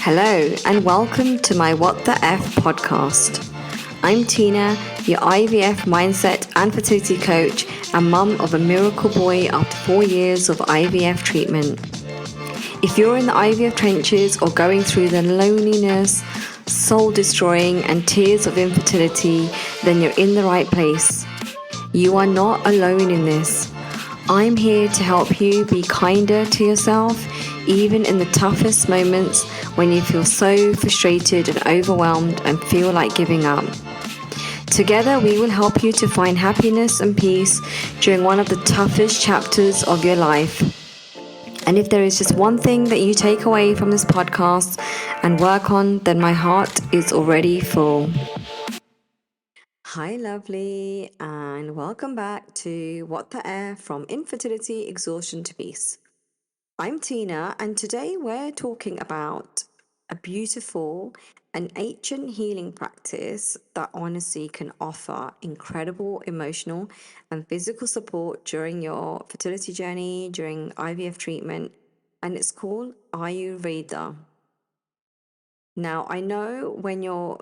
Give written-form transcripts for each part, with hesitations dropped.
Hello, and welcome to my What the F podcast. I'm Tina, your IVF mindset and fertility coach, and mum of a miracle boy after 4 years of IVF treatment. If you're in the IVF trenches or going through the loneliness, soul destroying, and tears of infertility, then you're in the right place. You are not alone in this. I'm here to help you be kinder to yourself, even in the toughest moments when you feel so frustrated and overwhelmed and feel like giving up. Together, we will help you to find happiness and peace during one of the toughest chapters of your life. And if there is just one thing that you take away from this podcast and work on, then my heart is already full. Hi, lovely, and welcome back to What the Air, from Infertility Exhaustion to Peace. I'm Tina, and today we're talking about a beautiful and ancient healing practice that honestly can offer incredible emotional and physical support during your fertility journey, during IVF treatment, and it's called Ayurveda. Now, I know when you're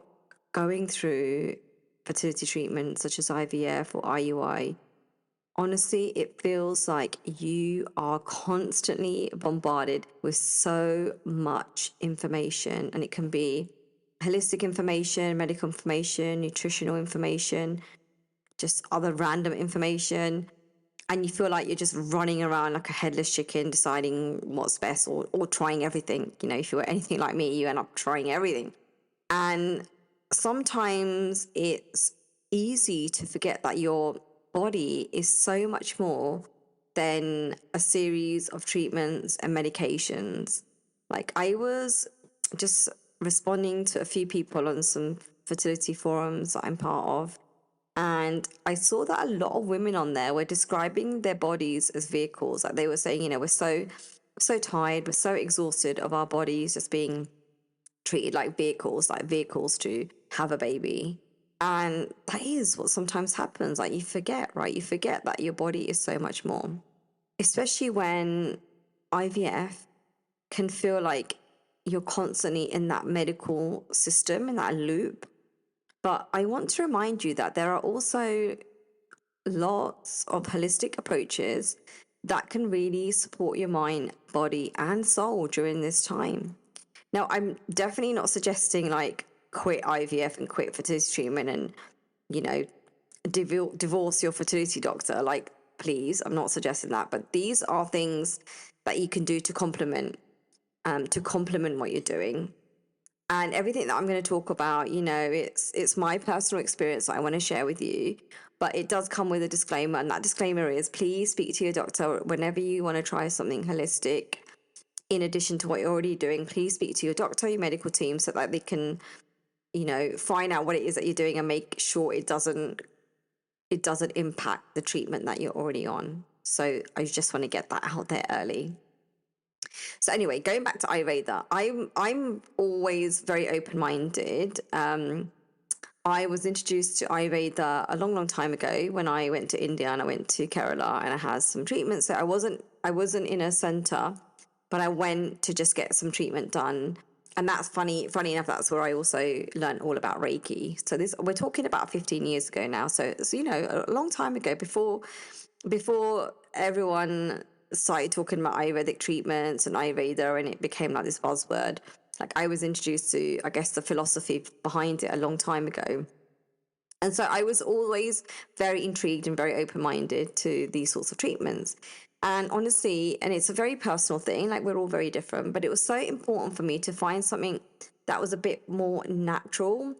going through fertility treatment such as IVF or IUI, honestly, it feels like you are constantly bombarded with so much information, and it can be holistic information, medical information, nutritional information, just other random information. And you feel like you're just running around like a headless chicken, deciding what's best or trying everything. You know, if you're anything like me, you end up trying everything. And sometimes it's easy to forget that your body is so much more than a series of treatments and medications. Like, I was just responding to a few people on some fertility forums that I'm part of, and I saw that a lot of women on there were describing their bodies as vehicles. Like, they were saying, you know, we're so tired, we're so exhausted of our bodies just being treated like vehicles to have a baby. And that is what sometimes happens. Like, you forget, right? You forget that your body is so much more, especially when IVF can feel like you're constantly in that medical system, in that loop. But I want to remind you that there are also lots of holistic approaches that can really support your mind, body, and soul during this time. Now, I'm definitely not suggesting like quit IVF and quit fertility treatment and, you know, divorce your fertility doctor. Like, please, I'm not suggesting that. But these are things that you can do to complement what you're doing. And everything that I'm going to talk about, you know, it's my personal experience that I want to share with you. But it does come with a disclaimer. And that disclaimer is, please speak to your doctor whenever you want to try something holistic. In addition to what you're already doing, please speak to your doctor, your medical team, so that they can, you know, find out what it is that you're doing and make sure it doesn't impact the treatment that you're already on. So I just want to get that out there early. So anyway, going back to Ayurveda, I'm always very open-minded. I was introduced to Ayurveda a long time ago when I went to India and I went to Kerala and I had some treatments. So I wasn't in a center, but I went to just get some treatment done. And that's funny enough, that's where I also learned all about Reiki. So we're talking about 15 years ago now. So you know, a long time ago, before everyone started talking about Ayurvedic treatments and Ayurveda, and it became like this buzzword. Like, I was introduced to, I guess, the philosophy behind it a long time ago. And so I was always very intrigued and very open-minded to these sorts of treatments. And honestly, and it's a very personal thing, like, we're all very different, but it was so important for me to find something that was a bit more natural,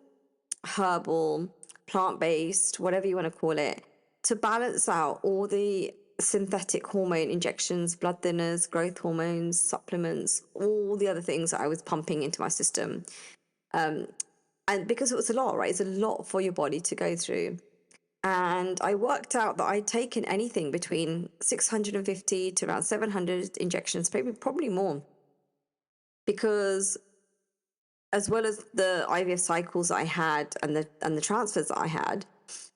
herbal, plant-based, whatever you want to call it, to balance out all the synthetic hormone injections, blood thinners, growth hormones, supplements, all the other things that I was pumping into my system. And because it was a lot, right? It's a lot for your body to go through. And I worked out that I'd taken anything between 650 to around 700 injections, probably more, because as well as the IVF cycles I had and the transfers that I had,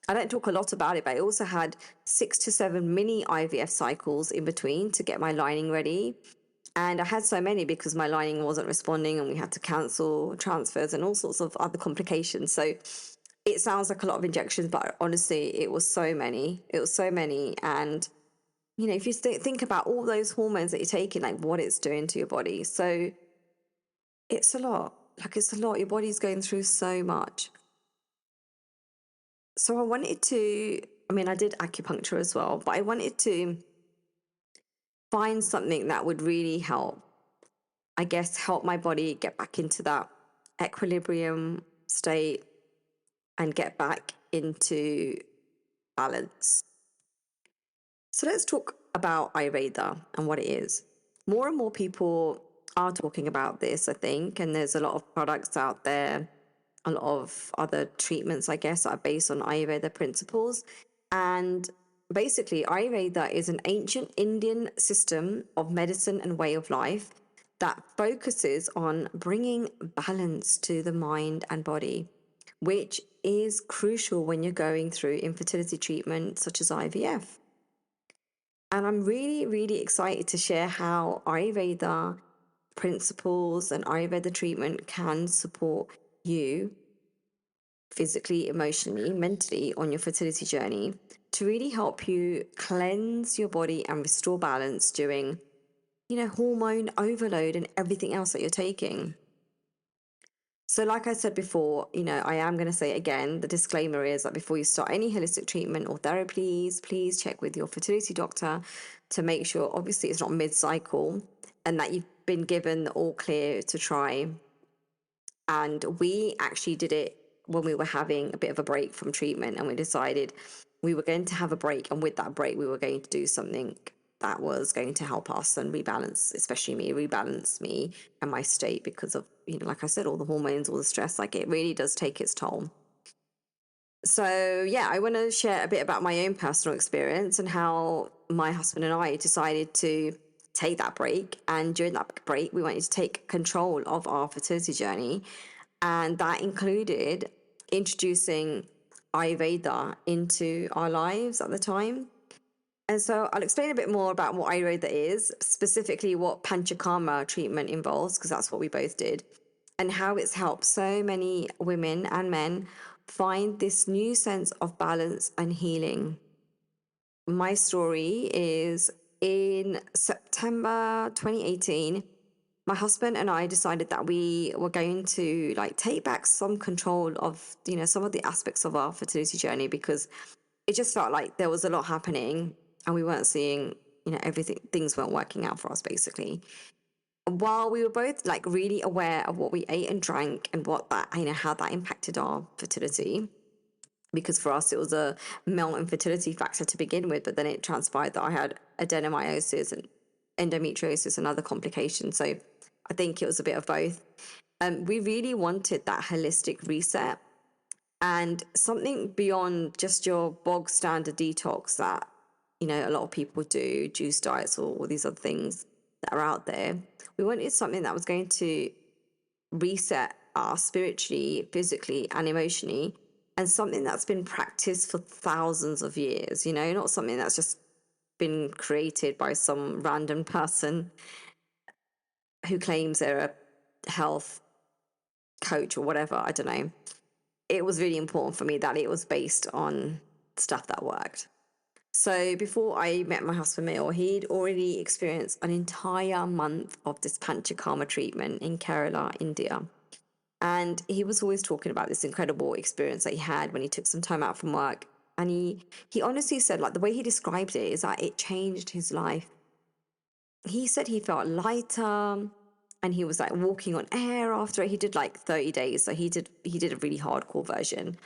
I don't talk a lot about it, but I also had 6 to 7 mini IVF cycles in between to get my lining ready. And I had so many because my lining wasn't responding and we had to cancel transfers and all sorts of other complications. So it sounds like a lot of injections, but honestly, it was so many. It was so many. And, you know, if you think about all those hormones that you're taking, like what it's doing to your body. So it's a lot. Like it's a lot. Your body's going through so much. So I wanted to, I mean, I did acupuncture as well, but I wanted to find something that would really help, I guess, help my body get back into that equilibrium state and get back into balance. So let's talk about Ayurveda and what it is. More and more people are talking about this, I think, and there's a lot of products out there, a lot of other treatments, I guess, that are based on Ayurveda principles. And basically, Ayurveda is an ancient Indian system of medicine and way of life that focuses on bringing balance to the mind and body, which is crucial when you're going through infertility treatment such as IVF. And I'm really, really excited to share how Ayurveda principles and Ayurveda treatment can support you physically, emotionally, mentally on your fertility journey to really help you cleanse your body and restore balance during, you know, hormone overload and everything else that you're taking. So like I said before, you know, I am going to say again, the disclaimer is that before you start any holistic treatment or therapies, please check with your fertility doctor to make sure, obviously, it's not mid-cycle and that you've been given the all clear to try. And we actually did it when we were having a bit of a break from treatment, and we decided we were going to have a break. And with that break, we were going to do something that was going to help us and rebalance, especially me, rebalance me and my state because of, you know, like I said, all the hormones, all the stress, like it really does take its toll. So yeah, I want to share a bit about my own personal experience and how my husband and I decided to take that break. And during that break, we wanted to take control of our fertility journey. And that included introducing Ayurveda into our lives at the time. And so I'll explain a bit more about what Ayurveda is, specifically what Panchakarma treatment involves, because that's what we both did, and how it's helped so many women and men find this new sense of balance and healing. My story is in September 2018, my husband and I decided that we were going to like take back some control of, you know, some of the aspects of our fertility journey because it just felt like there was a lot happening and we weren't seeing, you know, everything, things weren't working out for us basically. While we were both like really aware of what we ate and drank and what that, you know, how that impacted our fertility, because for us it was a male infertility factor to begin with, but then it transpired that I had adenomyosis and endometriosis and other complications. So I think it was a bit of both. We really wanted that holistic reset and something beyond just your bog standard detox that, you know, a lot of people do, juice diets or all these other things that are out there. We wanted something that was going to reset us spiritually, physically, and emotionally, and something that's been practiced for thousands of years, you know, not something that's just been created by some random person who claims they're a health coach or whatever. I don't know. It was really important for me that it was based on stuff that worked. So before I met my husband Mil, he'd already experienced an entire month of this Panchakarma treatment in Kerala, India. And he was always talking about this incredible experience that he had when he took some time out from work. And he honestly said, like, the way he described it is that it changed his life. He said he felt lighter and he was like walking on air after it. He did like 30 days. So he did a really hardcore version.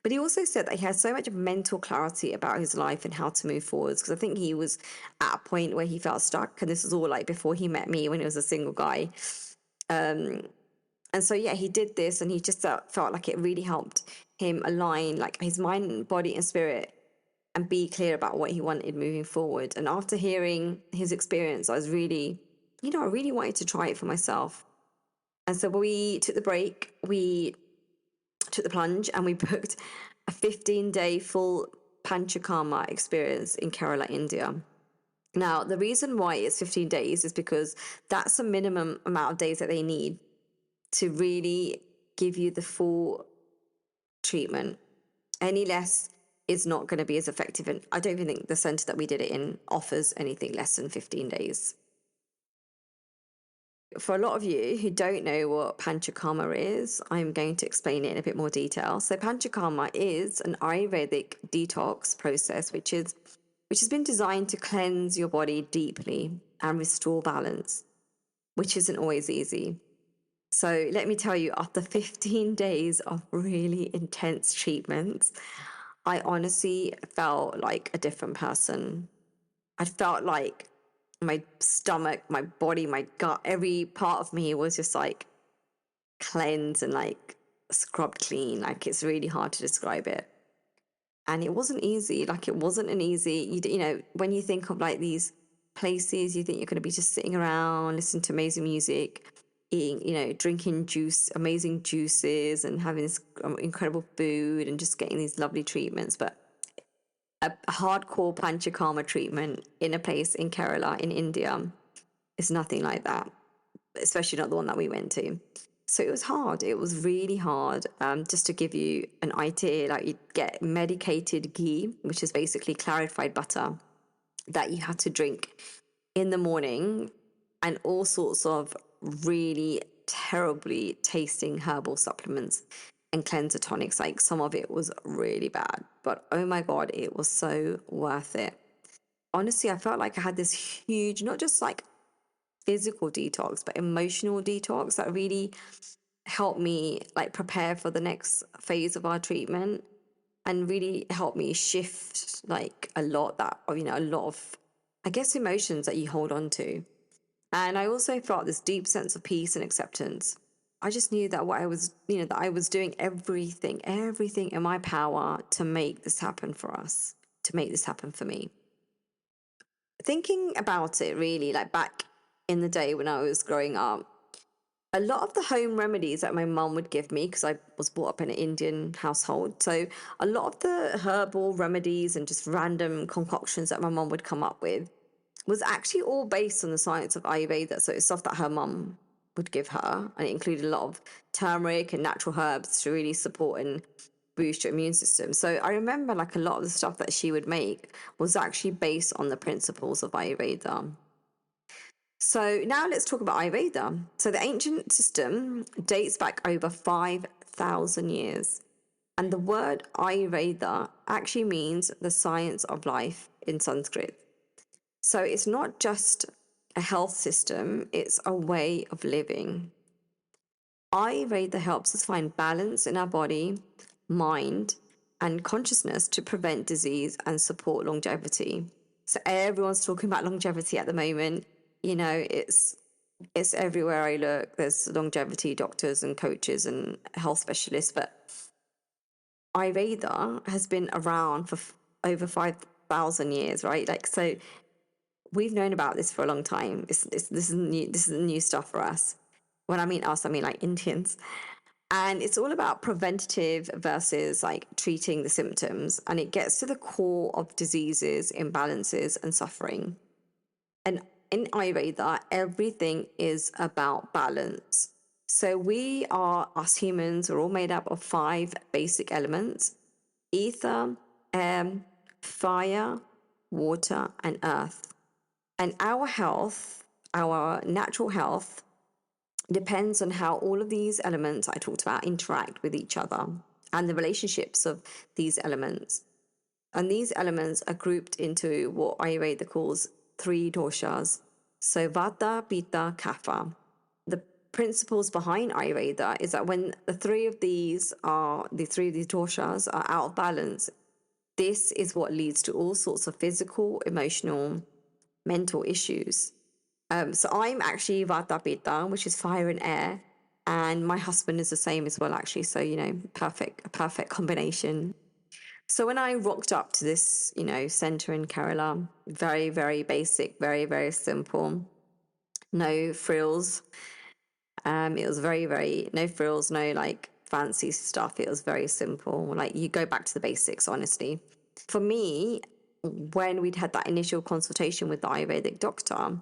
But he also said that he had so much mental clarity about his life and how to move forwards. Because I think he was at a point where he felt stuck. And this was all like before he met me when he was a single guy. And so, yeah, he did this and he just felt like it really helped him align like his mind, body and spirit and be clear about what he wanted moving forward. And after hearing his experience, I was really, you know, I really wanted to try it for myself. And so we took the break, we took the plunge and we booked a 15-day full Panchakarma experience in Kerala, India. Now, the reason why it's 15 days is because that's the minimum amount of days that they need to really give you the full treatment. Any less is not going to be as effective. And I don't even think the center that we did it in offers anything less than 15 days. For a lot of you who don't know what Panchakarma is, I'm going to explain it in a bit more detail. So Panchakarma is an Ayurvedic detox process, which has been designed to cleanse your body deeply and restore balance, which isn't always easy. So let me tell you, after 15 days of really intense treatments, I honestly felt like a different person. I felt like my stomach, my body, my gut, every part of me was just like cleansed and like scrubbed clean. Like, it's really hard to describe it. And it wasn't easy. Like, it wasn't an easy, you know, when you think of like these places, you think you're going to be just sitting around, listening to amazing music, eating, you know, drinking juice, amazing juices, and having this incredible food and just getting these lovely treatments. But a hardcore Panchakarma treatment in a place in Kerala in India is nothing like that, especially not the one that we went to. So it was hard. It was really hard. Just to give you an idea, like, you get medicated ghee, which is basically clarified butter that you had to drink in the morning, and all sorts of really terribly tasting herbal supplements and cleanser tonics. Like, some of it was really bad, but oh my God, it was so worth it. Honestly, I felt like I had this huge, not just like physical detox, but emotional detox that really helped me like prepare for the next phase of our treatment, and really helped me shift like a lot a lot of, I guess, emotions that you hold on to. And I also felt this deep sense of peace and acceptance. I just knew that that I was doing everything in my power to make this happen for us, to make this happen for me. Thinking about it, really, like back in the day when I was growing up, a lot of the home remedies that my mum would give me, because I was brought up in an Indian household, so a lot of the herbal remedies and just random concoctions that my mum would come up with was actually all based on the science of Ayurveda. So it's stuff that her mum would give her, and it included a lot of turmeric and natural herbs to really support and boost your immune system. So I remember like a lot of the stuff that she would make was actually based on the principles of Ayurveda. So now let's talk about Ayurveda. So the ancient system dates back over 5,000 years. And the word Ayurveda actually means the science of life in Sanskrit. So it's not just a health system, it's a way of living. Ayurveda helps us find balance in our body, mind, and consciousness to prevent disease and support longevity. So everyone's talking about longevity at the moment. You know, it's everywhere I look. There's longevity doctors and coaches and health specialists, but Ayurveda has been around for over 5,000 years, right? Like, so we've known about this for a long time. This is new. This is new stuff for us. When I mean us, I mean like Indians. And it's all about preventative versus like treating the symptoms. And it gets to the core of diseases, imbalances, and suffering. And in Ayurveda, everything is about balance. So us humans, are all made up of 5 basic elements: ether, air, fire, water, and earth. And our health, our natural health, depends on how all of these elements I talked about interact with each other and the relationships of these elements. And these elements are grouped into what Ayurveda calls 3 doshas. So Vata, Pitta, Kapha. The principles behind Ayurveda is that when the three of these doshas are out of balance, this is what leads to all sorts of physical, emotional, mental issues. So I'm actually Vata Pitta, which is fire and air, and my husband is the same as well, actually. So, you know, a perfect combination. So when I rocked up to this, you know, center in Kerala, very, very basic, very, very simple, no frills. It was very, very, no frills, no like fancy stuff. It was very simple. Like, you go back to the basics, honestly. For me, when we'd had that initial consultation with the Ayurvedic doctor,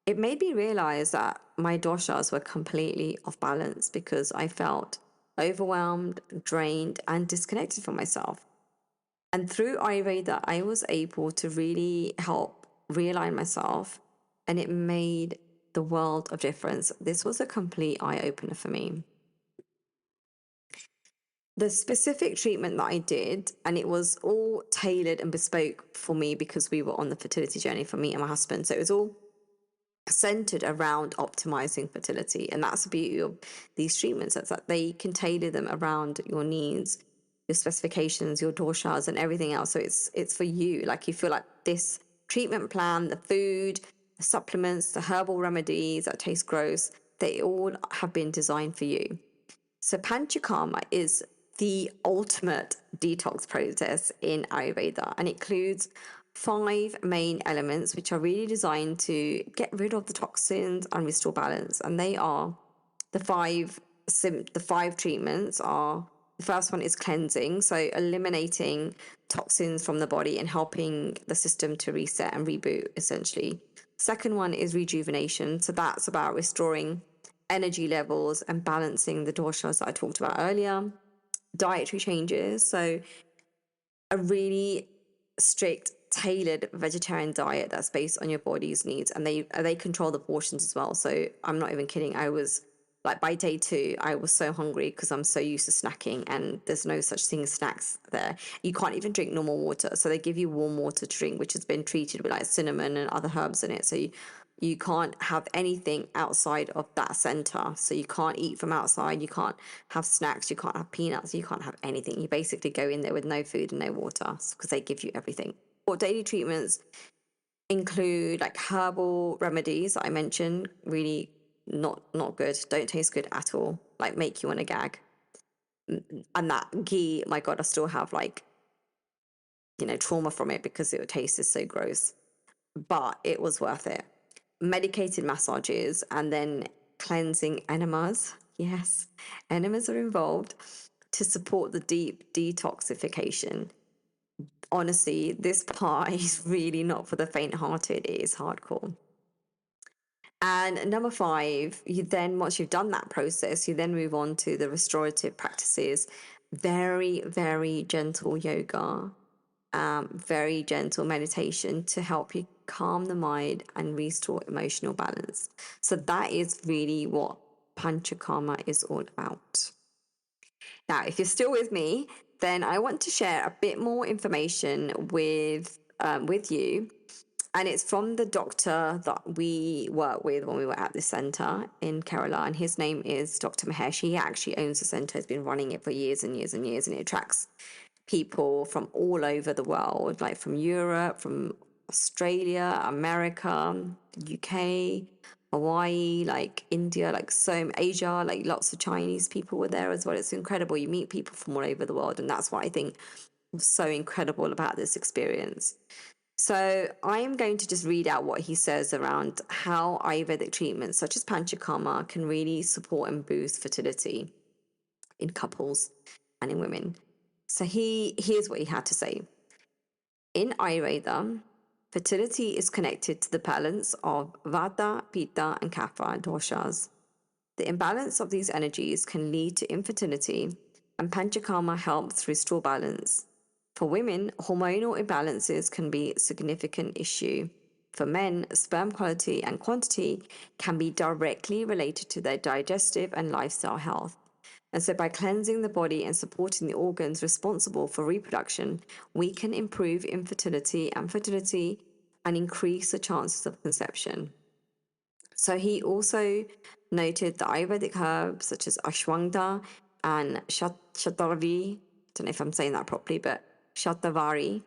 it made me realize that my doshas were completely off balance because I felt overwhelmed, drained, and disconnected from myself. And through Ayurveda, I was able to really help realign myself, and it made the world of difference. This was a complete eye opener for me. The specific treatment that I did, and it was all tailored and bespoke for me because we were on the fertility journey for me and my husband. So it was all centered around optimizing fertility. And that's the beauty of these treatments, that's that they can tailor them around your needs, your specifications, your doshas, and everything else. So it's for you. Like, you feel like this treatment plan, the food, the supplements, the herbal remedies that taste gross, they all have been designed for you. So Panchakarma is the ultimate detox process in Ayurveda, and it includes 5 main elements which are really designed to get rid of the toxins and restore balance. And they are the five treatments are: the first one is cleansing, so eliminating toxins from the body and helping the system to reset and reboot, essentially. Second one is rejuvenation, so that's about restoring energy levels and balancing the doshas that I talked about earlier. Dietary changes, so a really strict, tailored vegetarian diet that's based on your body's needs, and they control the portions as well. So I'm not even kidding. I was like, by day 2, I was so hungry because I'm so used to snacking, and there's no such thing as snacks there. You can't even drink normal water, so they give you warm water to drink, which has been treated with like cinnamon and other herbs in it. So you can't have anything outside of that center. So you can't eat from outside, you can't have snacks, you can't have peanuts, you can't have anything. You basically go in there with no food and no water because they give you everything. Or daily treatments include like herbal remedies that I mentioned, really not good, don't taste good at all, like make you want to gag. And that ghee, my God, I still have like, trauma from it because it tasted so gross, but it was worth it. Medicated massages, and then cleansing enemas. Yes, enemas are involved to support the deep detoxification. Honestly, this part is really not for the faint-hearted. It is hardcore. And number 5, once you've done that process, you then move on to the restorative practices. Very, very gentle yoga, very gentle meditation to help you calm the mind and restore emotional balance. So that is really what Panchakarma is all about. Now, if you're still with me, then I want to share a bit more information with you. And it's from the doctor that we work with when we were at the center in Kerala. And his name is Dr. Mahesh. He actually owns the center, has been running it for years and years and years. And it attracts people from all over the world, like from Europe, from Australia, America, UK, Hawaii, like India, like Asia, like lots of Chinese people were there as well. It's incredible. You meet people from all over the world. And that's what I think was so incredible about this experience. So I'm going to just read out what he says around how Ayurvedic treatments such as Panchakarma can really support and boost fertility in couples and in women. So here's what he had to say. In Ayurveda, fertility is connected to the balance of Vata, Pitta, and Kapha doshas. The imbalance of these energies can lead to infertility, and Panchakarma helps restore balance. For women, hormonal imbalances can be a significant issue. For men, sperm quality and quantity can be directly related to their digestive and lifestyle health. And so by cleansing the body and supporting the organs responsible for reproduction, we can improve infertility and fertility and increase the chances of conception. So he also noted that Ayurvedic herbs such as ashwagandha and shatavari, I don't know if I'm saying that properly, but shatavari,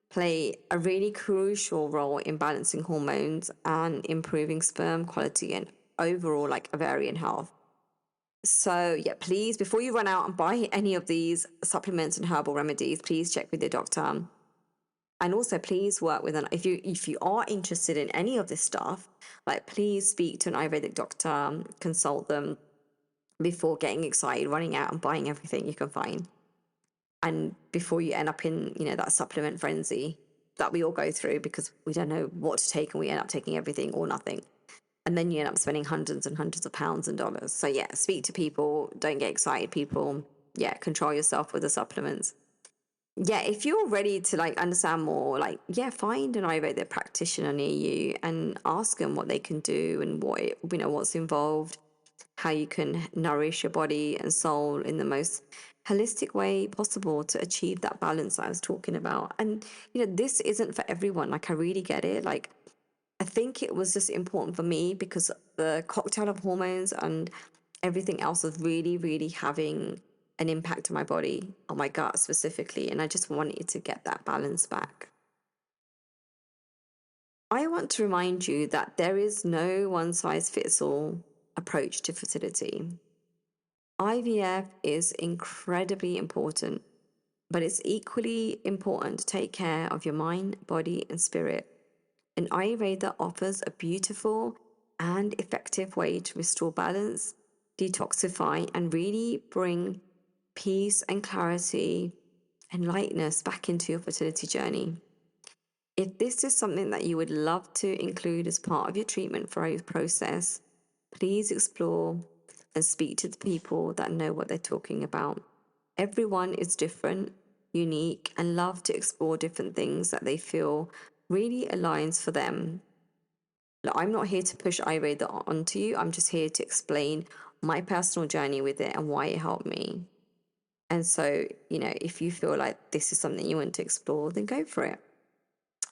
play a really crucial role in balancing hormones and improving sperm quality and overall like ovarian health. So yeah, please, before you run out and buy any of these supplements and herbal remedies, please check with your doctor. And also please work with if you are interested in any of this stuff, like please speak to an Ayurvedic doctor, consult them before getting excited, running out and buying everything you can find. And before you end up in, that supplement frenzy that we all go through because we don't know what to take and we end up taking everything or nothing. And then you end up spending hundreds and hundreds of pounds and dollars. So yeah, speak to people. Don't get excited, people. Yeah, control yourself with the supplements. Yeah, if you're ready to like understand more, like, yeah, find an Ayurveda practitioner near you and ask them what they can do and what's involved, how you can nourish your body and soul in the most holistic way possible to achieve that balance that I was talking about. And this isn't for everyone. Like, I really get it. Like, I think it was just important for me because the cocktail of hormones and everything else was really, really having an impact on my body, on my gut specifically. And I just wanted to get that balance back. I want to remind you that there is no one size fits all approach to fertility. IVF is incredibly important, but it's equally important to take care of your mind, body, and spirit. And Ayurveda offers a beautiful and effective way to restore balance, detoxify, and really bring peace and clarity and lightness back into your fertility journey. If this is something that you would love to include as part of your treatment for your process, please explore and speak to the people that know what they're talking about. Everyone is different, unique, and love to explore different things that they feel really aligns for them. I'm not here to push Ayurveda onto you. I'm just here to explain my personal journey with it and why it helped me. And so, if you feel like this is something you want to explore, then go for it.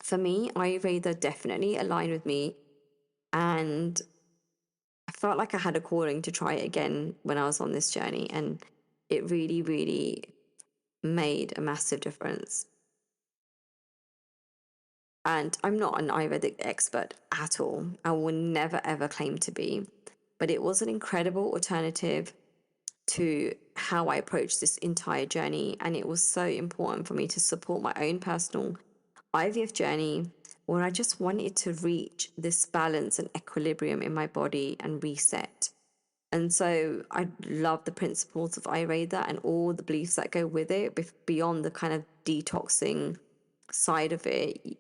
For me, Ayurveda definitely aligned with me, and I felt like I had a calling to try it again when I was on this journey, and it really, really made a massive difference. And I'm not an Ayurvedic expert at all. I will never, ever claim to be. But it was an incredible alternative to how I approached this entire journey. And it was so important for me to support my own personal IVF journey, where I just wanted to reach this balance and equilibrium in my body and reset. And so I love the principles of Ayurveda and all the beliefs that go with it, beyond the kind of detoxing side of it.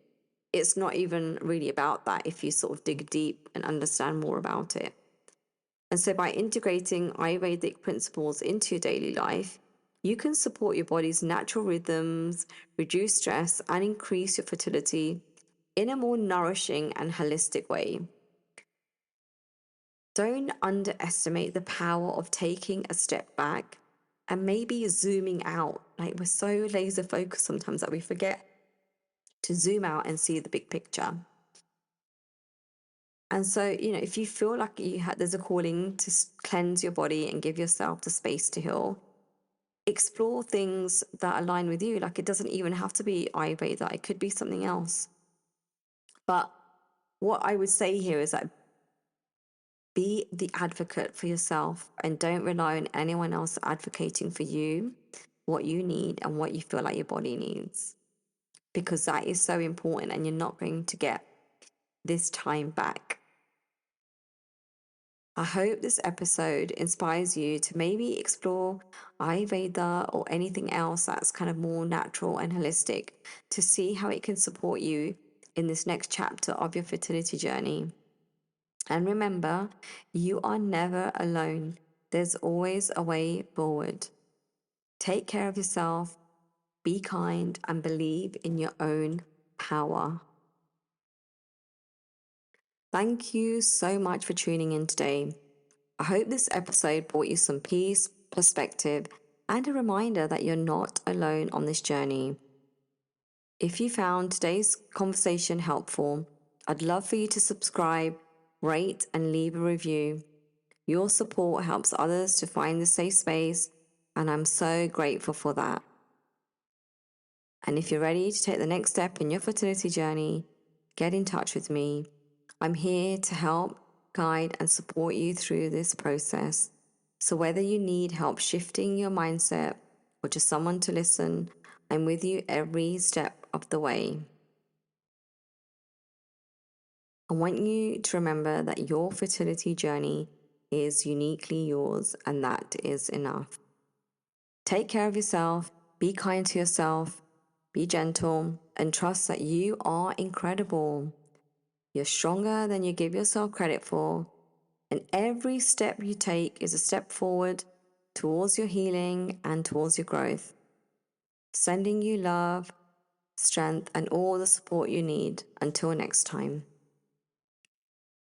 It's not even really about that if you sort of dig deep and understand more about it. And so by integrating Ayurvedic principles into your daily life, you can support your body's natural rhythms, reduce stress, and increase your fertility in a more nourishing and holistic way. Don't underestimate the power of taking a step back and maybe zooming out. Like, we're so laser focused sometimes that we forget to zoom out and see the big picture. And so, if you feel like there's a calling to cleanse your body and give yourself the space to heal, explore things that align with you. Like, it doesn't even have to be Ayurveda. It could be something else. But what I would say here is that be the advocate for yourself and don't rely on anyone else advocating for you what you need and what you feel like your body needs, because that is so important and you're not going to get this time back. I hope this episode inspires you to maybe explore Ayurveda or anything else that's kind of more natural and holistic to see how it can support you in this next chapter of your fertility journey. And remember, you are never alone. There's always a way forward. Take care of yourself, be kind, and believe in your own power. Thank you so much for tuning in today. I hope this episode brought you some peace, perspective, and a reminder that you're not alone on this journey. If you found today's conversation helpful, I'd love for you to subscribe, rate, and leave a review. Your support helps others to find the safe space, and I'm so grateful for that. And if you're ready to take the next step in your fertility journey, get in touch with me. I'm here to help, guide, and support you through this process. So whether you need help shifting your mindset or just someone to listen, I'm with you every step of the way. I want you to remember that your fertility journey is uniquely yours, and that is enough. Take care of yourself, be kind to yourself, be gentle, and trust that you are incredible. You're stronger than you give yourself credit for, and every step you take is a step forward towards your healing and towards your growth. Sending you love, strength, and all the support you need. Until next time.